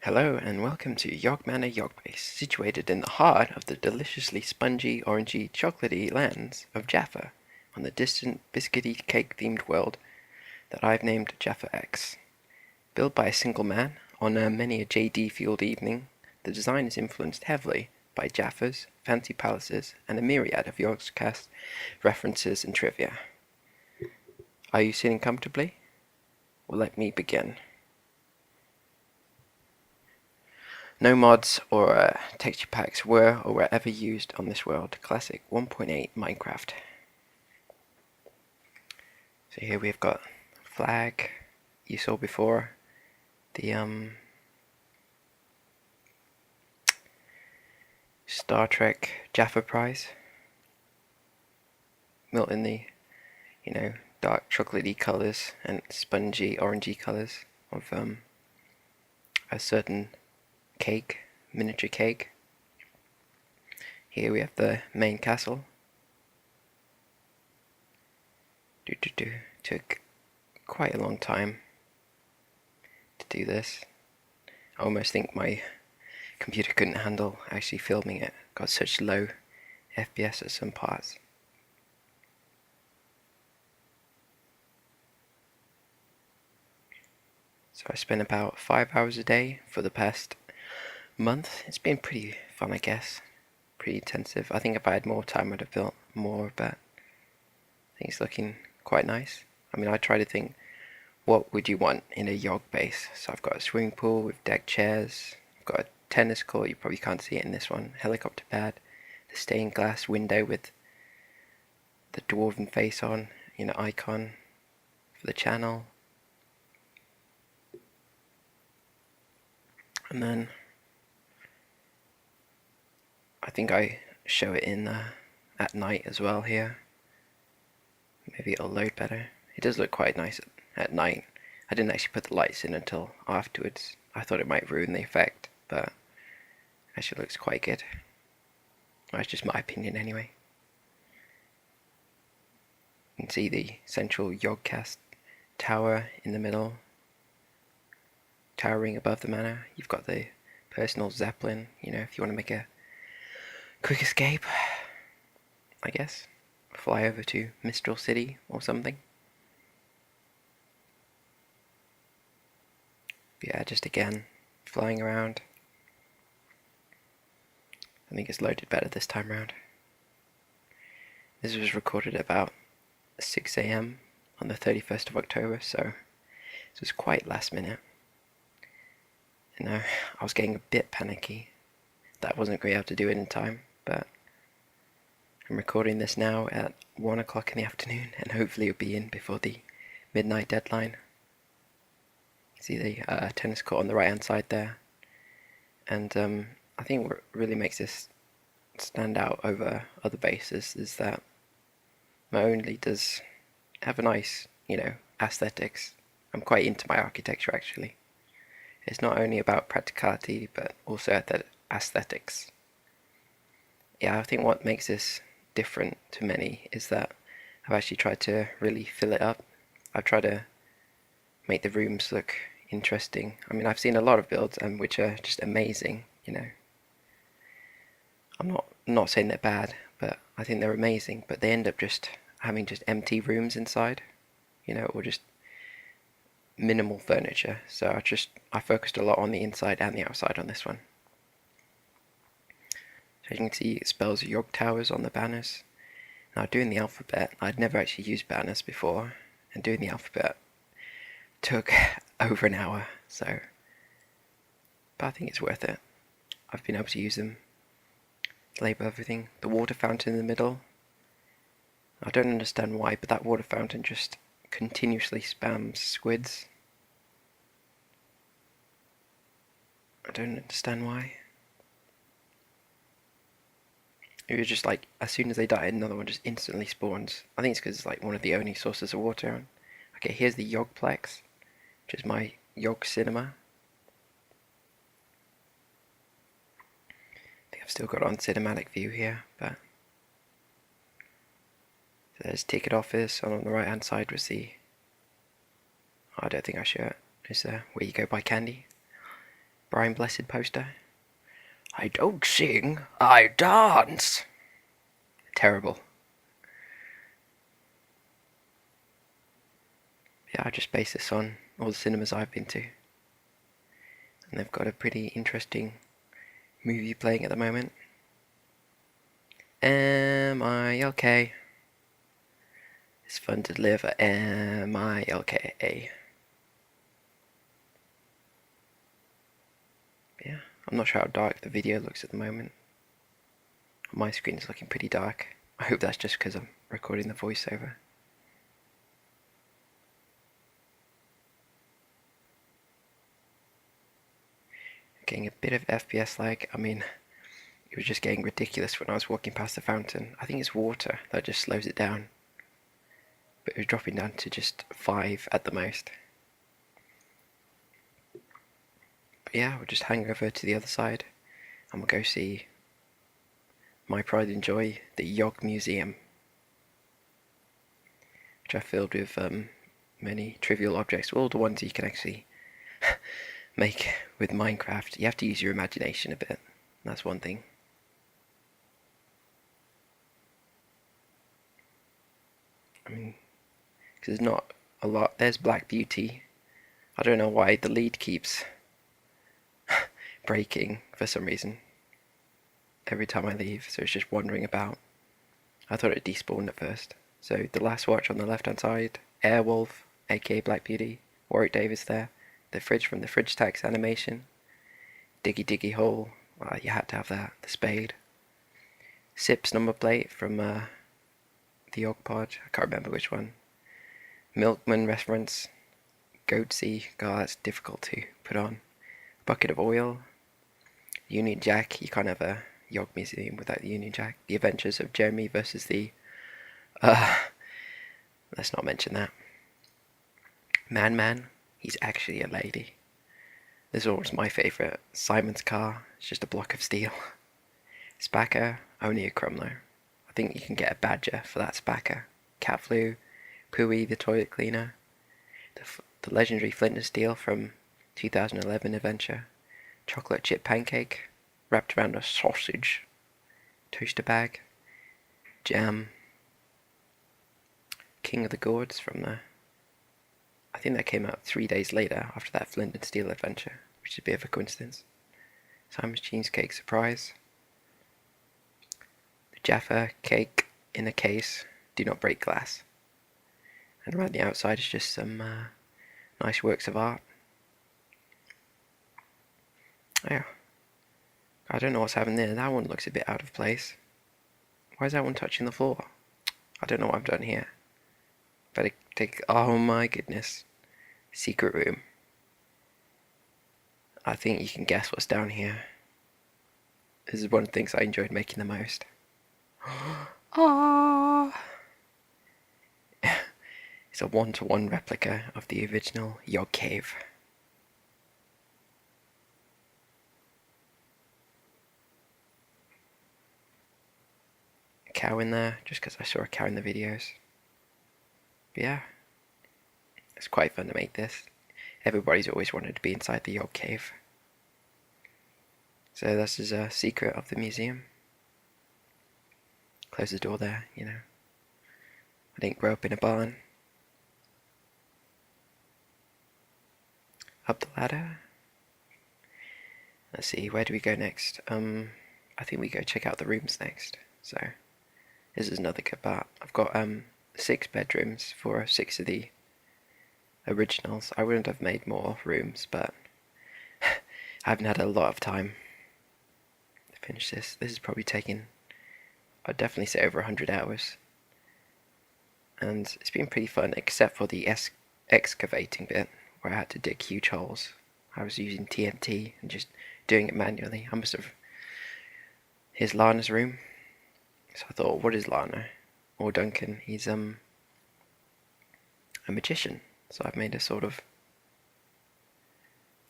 Hello and welcome to Yogscast Base, situated in the heart of the deliciously spongy, orangey, chocolatey lands of Jaffa, on the distant, biscuity, cake-themed world that I've named Jaffa X. Built by a single man, on many a JD-fueled evening, the design is influenced heavily by Jaffas, fancy palaces, and a myriad of Yogscast references and trivia. Are you sitting comfortably? Well, let me begin. No mods or texture packs were or were ever used on this world. Classic 1.8 Minecraft. So here we've got flag you saw before, the Star Trek Jaffa Prize, built in the dark chocolatey colours and spongy orangey colours of a certain cake, miniature cake. Here we have the main castle. Took quite a long time to do this. I almost think my computer couldn't handle actually filming it. Got such low FPS at some parts. So I spent about 5 hours a day for the past month. It's been pretty fun, I guess. Pretty intensive. I think if I had more time I'd have built more, but I think it's looking quite nice. I mean, I try to think, what would you want in a Yog base? So I've got a swimming pool with deck chairs. I've got a tennis court, you probably can't see it in this one. Helicopter pad. The stained glass window with the dwarven face on, icon for the channel. And then I think I show it in at night as well here. Maybe it'll load better. It does look quite nice at night. I didn't actually put the lights in until afterwards. I thought it might ruin the effect, but it actually looks quite good. That's just my opinion anyway. You can see the central Yogscast tower in the middle, towering above the manor. You've got the personal zeppelin, if you want to make a quick escape, I guess. Fly over to Mistral City or something. But yeah, just again, flying around. I think it's loaded better this time around. This was recorded at about 6 AM on the 31st of October, so this was quite last minute. I was getting a bit panicky that I wasn't going to be able to do it in time, but I'm recording this now at 1 o'clock in the afternoon, and hopefully it'll be in before the midnight deadline. See the tennis court on the right hand side there, and I think what really makes this stand out over other bases is that not only does have a nice, aesthetics. I'm quite into my architecture actually. It's not only about practicality, but also aesthetics. Yeah, I think what makes this different to many is that I've actually tried to really fill it up. I've tried to make the rooms look interesting. I mean, I've seen a lot of builds which are just amazing, I'm not saying they're bad, but I think they're amazing, but they end up just having just empty rooms inside, or just minimal furniture. So I focused a lot on the inside and the outside on this one. So you can see it spells Yog Towers on the banners. Now doing the alphabet, I'd never actually used banners before, and doing the alphabet took over an hour, but I think it's worth it. I've been able to use them to label everything. The water fountain in the middle, I don't understand why, but that water fountain just continuously spams squids. I don't understand why. It was just like, as soon as they die, another one just instantly spawns. I think it's because it's like one of the only sources of water. Okay, here's the Yogplex, which is my Yog cinema. I think I've still got it on cinematic view here, but so there's ticket office, and on the right hand side was the, I don't think I show it, is where you go buy candy. Brian Blessed poster. I don't sing, I dance. Terrible. Yeah, I just base this on all the cinemas I've been to. And they've got a pretty interesting movie playing at the moment. MILK. It's fun to deliver MILK. Yeah, I'm not sure how dark the video looks at the moment. My screen is looking pretty dark. I hope that's just because I'm recording the voiceover. Getting a bit of FPS lag. I mean, it was just getting ridiculous when I was walking past the fountain. I think it's water that just slows it down. But it was dropping down to just 5 at the most. But yeah, we'll just hang over to the other side and we'll go see my pride and joy, the Yog Museum, which are filled with many trivial objects, all the ones you can actually make with Minecraft. You have to use your imagination a bit. That's one thing. I mean, because there's not a lot. There's Black Beauty. I don't know why the lead keeps breaking for some reason every time I leave, so it's just wandering about. I thought it despawned at first. So the last watch on the left hand side, Airwolf, aka Black Beauty, Warwick Davis there, the fridge from the Fridge Tax animation, Diggy Diggy Hole, well, you had to have that, the spade, Sips number plate from the Yog Pod, I can't remember which one, Milkman reference, Goatsy, God that's difficult to put on, bucket of oil, Union Jack, you can't have a Yog Museum without the Union Jack, the adventures of Jeremy versus the, let's not mention that, Man, he's actually a lady. This is always my favourite. Simon's car, it's just a block of steel. Spacker, only a Crumlo. I think you can get a badger for that Spacker. Cat Flu, Pooey the toilet cleaner, the legendary Flint and Steel from 2011 adventure, chocolate chip pancake, wrapped around a sausage, toaster bag, jam, King of the Gourds from the, I think that came out 3 days later after that Flint and Steel adventure, which is a bit of a coincidence. Simon's Cheesecake Surprise, the Jaffa Cake in a case, do not break glass. And around the outside is just some nice works of art. Yeah, I don't know what's happening there. That one looks a bit out of place. Why is that one touching the floor? I don't know what I've done here. Better take, oh my goodness. Secret room. I think you can guess what's down here. This is one of the things I enjoyed making the most. Ah! It's a 1-to-1 replica of the original Yog Cave. A cow in there, just because I saw a cow in the videos. But yeah, it's quite fun to make this. Everybody's always wanted to be inside the Yog Cave. So this is a secret of the museum. Close the door there, you know. I didn't grow up in a barn. Up the ladder. Let's see, where do we go next? I think we go check out the rooms next. So, this is another good part. I've got 6 bedrooms for 6 of the originals. I wouldn't have made more rooms, but I haven't had a lot of time to finish this. This is probably taken, I'd definitely say, over 100 hours. And it's been pretty fun, except for the excavating bit, where I had to dig huge holes. I was using TNT and just doing it manually. I must have... Here's Lana's room. So I thought, what is Lana? Or Duncan? He's a magician. So I've made a sort of,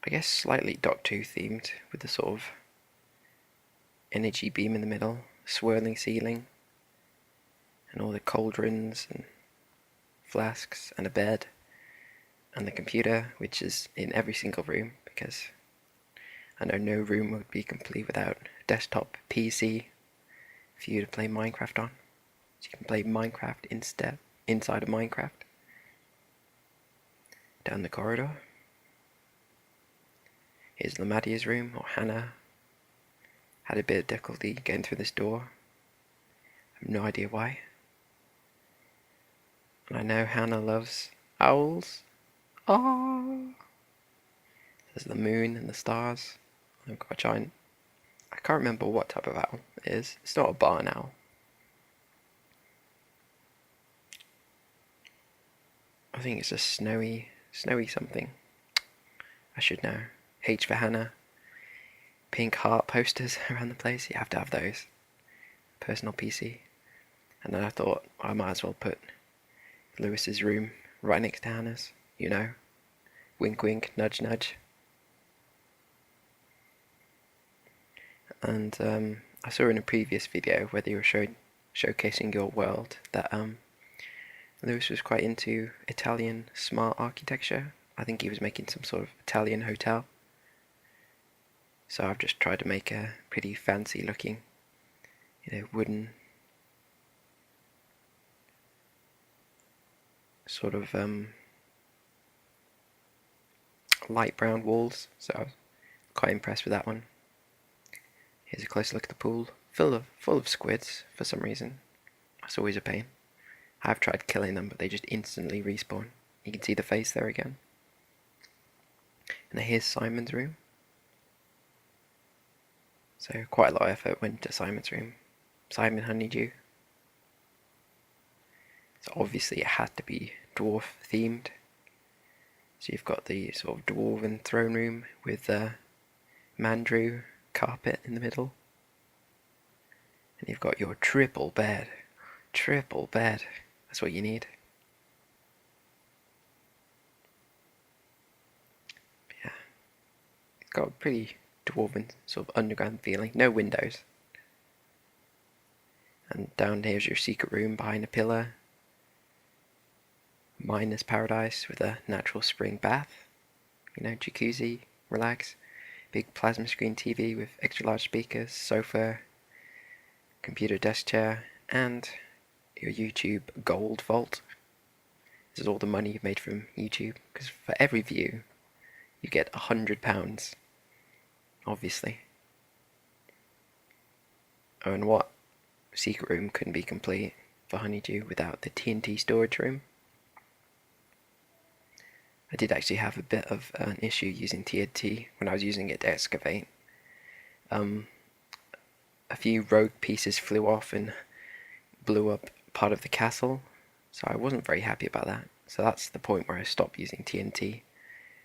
I guess, slightly Doctor Who themed, with the sort of energy beam in the middle, swirling ceiling, and all the cauldrons and flasks and a bed, and the computer, which is in every single room, because I know no room would be complete without a desktop PC for you to play Minecraft on. So you can play Minecraft inside of Minecraft. Down the corridor. Here's Lamadia's room, or Hannah. Had a bit of difficulty getting through this door. I have no idea why. And I know Hannah loves owls. Oh! There's the moon and the stars. I've got a giant... I can't remember what type of owl it is. It's not a barn owl. I think it's a snowy something. I should know. H for Hannah. Pink heart posters around the place. You have to have those. Personal PC. And then I thought I might as well put Lewis's room right next to Hannah's. You know. Wink wink, nudge nudge. And I saw in a previous video where you were showcasing your world that Lewis was quite into Italian smart architecture. I think he was making some sort of Italian hotel. So I've just tried to make a pretty fancy looking, wooden sort of light brown walls. So I was quite impressed with that one. Here's a closer look at the pool, full of squids for some reason. That's always a pain. I've tried killing them, but they just instantly respawn. You can see the face there again. And here's Simon's room. So quite a lot of effort went to Simon's room. Simon Honeydew. So obviously it had to be dwarf themed. So you've got the sort of dwarven throne room with the mandrew carpet in the middle. And you've got your triple bed. Triple bed. That's what you need. Yeah. It's got a pretty dwarven sort of underground feeling. No windows. And down here's your secret room behind a pillar. Miner's paradise with a natural spring bath. Jacuzzi, relax. Big plasma screen TV with extra large speakers, sofa, computer desk chair, and your YouTube gold vault. This is all the money you've made from YouTube, because for every view you get £100, obviously. Oh, and what secret room couldn't be complete for Honeydew without the TNT storage room? I did actually have a bit of an issue using TNT when I was using it to excavate. A few rogue pieces flew off and blew up part of the castle, so I wasn't very happy about that. So that's the point where I stopped using TNT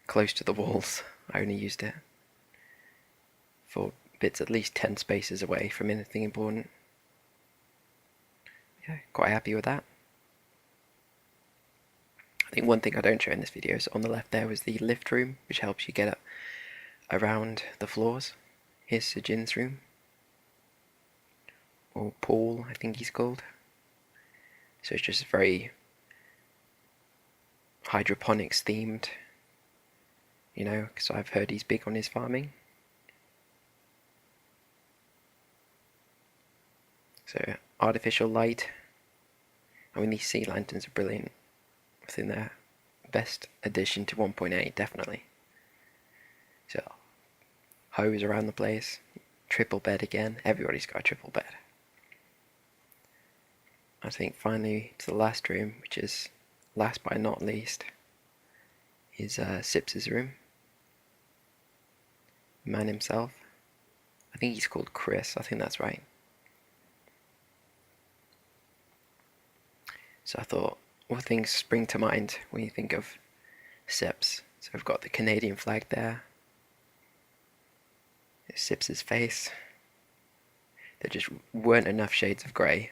close to the walls. I only used it for bits at least 10 spaces away from anything important. Yeah, quite happy with that. I think one thing I don't show in this video is on the left there was the lift room, which helps you get up around the floors. Here's Sejin's room. Or Paul, I think he's called. So it's just very hydroponics themed, because I've heard he's big on his farming. So artificial light. I mean, these sea lanterns are brilliant. I think they're best addition to 1.8, definitely. So hose around the place. Triple bed again. Everybody's got a triple bed. I think finally to the last room, which is last but not least, is Sips's room. The man himself. I think he's called Chris, I think that's right. So I thought, what things spring to mind when you think of Sips? So I've got the Canadian flag there. There's Sips's face. There just weren't enough shades of grey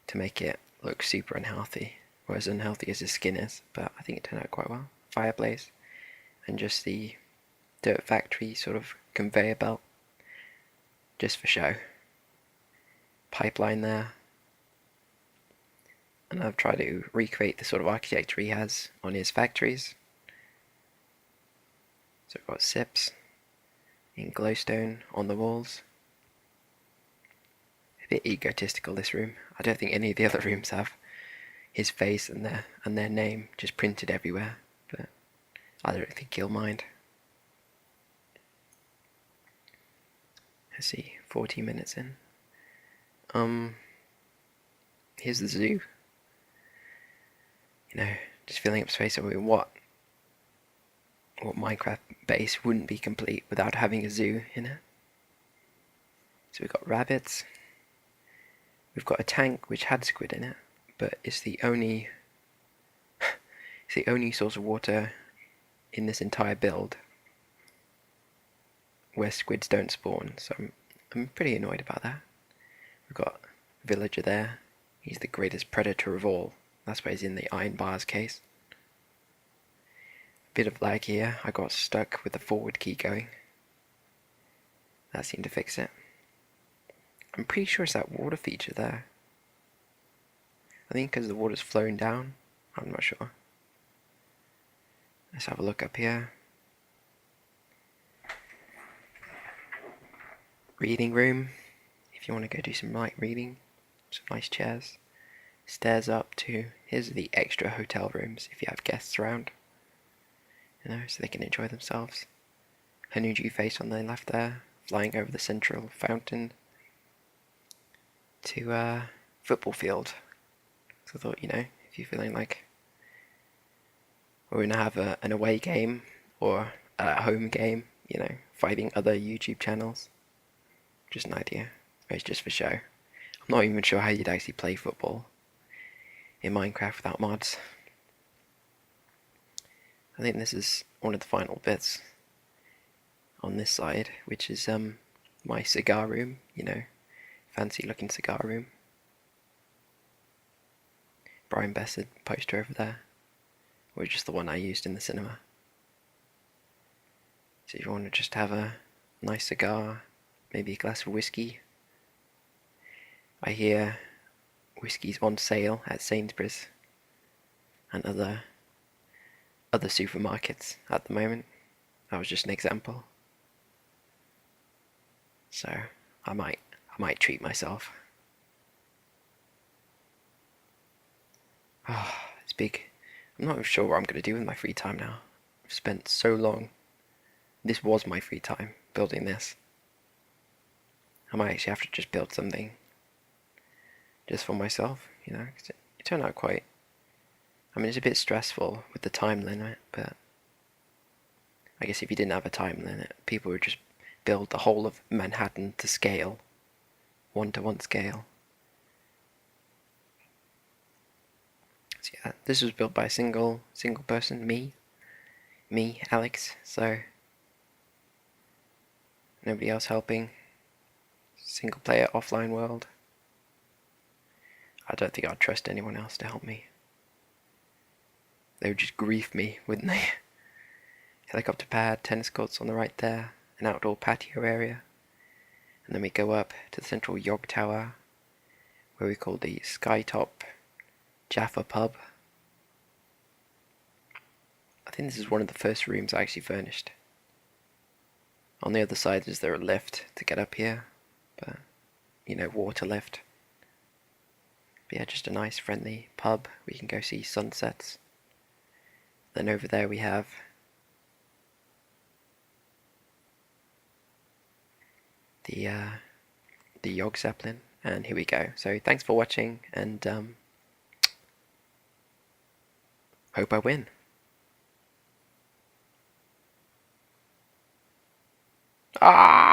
to make it look super unhealthy, or as unhealthy as his skin is, but I think it turned out quite well. Fireplace, and just the dirt factory sort of conveyor belt, just for show. Pipeline there. And I've tried to recreate the sort of architecture he has on his factories. So I've got Sips, in glowstone on the walls. A bit egotistical, this room. I don't think any of the other rooms have his face and their name just printed everywhere, but I don't think he'll mind. Let's see, 40 minutes in. Here's the zoo. You know, just filling up space. I mean, what Minecraft base wouldn't be complete without having a zoo in it? So we've got rabbits. We've got a tank which had squid in it, but it's the only source of water in this entire build where squids don't spawn. So I'm pretty annoyed about that. We've got a villager there. He's the greatest predator of all. That's why he's in the iron bars case. Bit of lag here. I got stuck with the forward key going. That seemed to fix it. I'm pretty sure it's that water feature there. I think because the water's flowing down. I'm not sure. Let's have a look up here. Reading room. If you want to go do some light reading. Some nice chairs. Stairs up to, here's the extra hotel rooms if you have guests around. You know, so they can enjoy themselves. Hanuji face on the left there, flying over the central fountain to football field. So I thought, you know, if you're feeling like we're gonna have an away game or a home game, you know, fighting other YouTube channels. Just an idea. It's just for show. I'm not even sure how you'd actually play football in Minecraft without mods. I think this is one of the final bits on this side, which is my cigar room, you know, fancy looking cigar room. Brian Bessed poster over there, which is the one I used in the cinema. So if you want to just have a nice cigar, maybe a glass of whiskey. I hear whiskey's on sale at Sainsbury's and other supermarkets at the moment. That was just an example. So I might treat myself. It's big. I'm not even sure what I'm going to do with my free time now. I've spent so long. This was my free time, building this. I might actually have to just build something just for myself, you know, 'cause it turned out quite... I mean, it's a bit stressful with the time limit, but I guess if you didn't have a time limit, people would just build the whole of Manhattan to scale, 1-to-1 scale. So yeah, this was built by a single person, me, Alex, so nobody else helping. Single player offline world. I don't think I'd trust anyone else to help me. They would just grief me, wouldn't they? Helicopter pad, tennis courts on the right there, an outdoor patio area. And then we go up to the central Yog Tower, where we call the Skytop Jaffa Pub. I think this is one of the first rooms I actually furnished. On the other side is there a lift to get up here, but, you know, water lift. But yeah, just a nice friendly pub. We can go see sunsets. Then over there we have the Yog Zeppelin, and here we go. So thanks for watching, and hope I win. Ah!